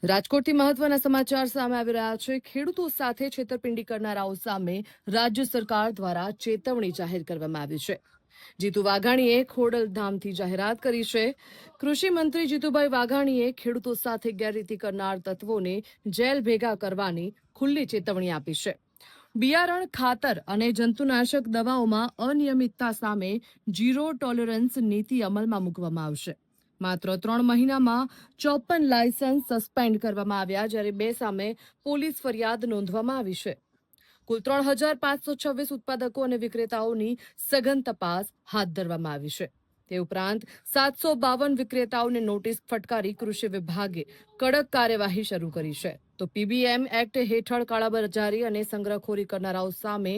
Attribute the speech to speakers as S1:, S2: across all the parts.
S1: રાજકોટથી મહત્વના સમાચાર સામે આવી રહ્યા છે। ખેડૂતો સાથે છેતરપિંડી કરનારાઓ સામે રાજ્ય સરકાર દ્વારા ચેતવણી જાહેર કરવામાં આવી છે। જીતુ વાઘાણીએ ખોડલધામથી જાહેરાત કરી છે। કૃષિ મંત્રી જીતુભાઈ વાઘાણીએ ખેડૂતો સાથે ગેરરીતિ કરનાર તત્વોને જેલ ભેગા કરવાની ખુલ્લી ચેતવણી આપી છે। બિયારણ, ખાતર અને જંતુનાશક દવાઓમાં અનિયમિતતા સામે ઝીરો ટોલરન્સ નીતિ અમલમાં મૂકવામાં આવશે। માત્ર 3 મહિનામાં 54 લાયસન્સ સસ્પેન્ડ કરવામાં આવ્યા, જ્યારે 2 સામે પોલીસ ફરિયાદ નોંધવામાં આવી છે। કુલ 3526 ઉત્પાદકો અને વિક્રેતાઓની સઘન તપાસ હાથ ધરવામાં આવી છે। તે ઉપરાંત 752 વિક્રેતાઓને નોટિસ ફટકારી કૃષિ વિભાગે કડક કાર્યવાહી શરૂ કરી છે। તો પીબીએમ એક્ટ હેઠળ કાળાબજારી અને સંગ્રહખોરી કરનારાઓ સામે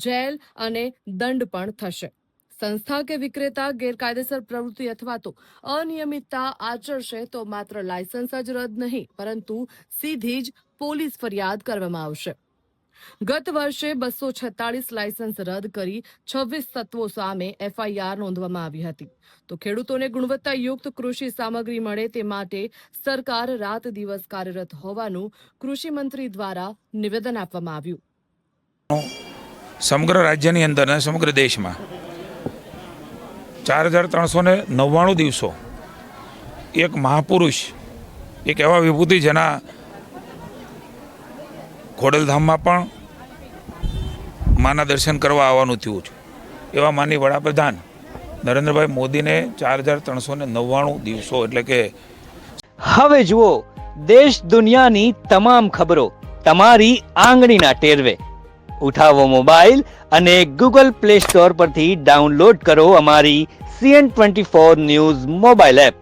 S1: જેલ અને દંડ પણ થશે। સંસ્થા કે વિક્રેતા ગેરકાયદેસર પ્રવૃત્તિ અથવા તો અનિયમિતતા આચરશે તો માત્ર લાયસન્સ જ રદ નહીં, પરંતુ સીધી જ પોલીસ ફરિયાદ કરવામાં આવશે। ગત વર્ષે 246 લાયસન્સ રદ કરી 26 તત્વો સામે એફઆઈઆર નોંધવામાં આવી હતી। તો ખેડૂતોને ગુણવત્તાયુક્ત કૃષિ સામગ્રી મળે તે માટે સરકાર રાત દિવસ કાર્યરત હોવાનું કૃષિ મંત્રી દ્વારા નિવેદન આપવામાં આવ્યું।
S2: સમગ્ર રાજ્યની અંદર અને સમગ્ર દેશમાં 4399 દિવસો એક મહાપુરુષ, એક એવા વિભૂતિ જેના ખોડલધામમાં પણ માના દર્શન કરવા આવવાનું થયું છે, એવા માનની વડાપ્રધાન નરેન્દ્રભાઈ મોદીને 4399 દિવસો એટલે કે
S3: હવે જુઓ દેશ દુનિયાની તમામ ખબરો તમારી આંગળીના ટેરવે। ઉઠાવો મોબાઈલ અને ગૂગલ પ્લે સ્ટોર પરથી ડાઉનલોડ કરો અમારી CN24 ન્યૂઝ મોબાઈલ એપ।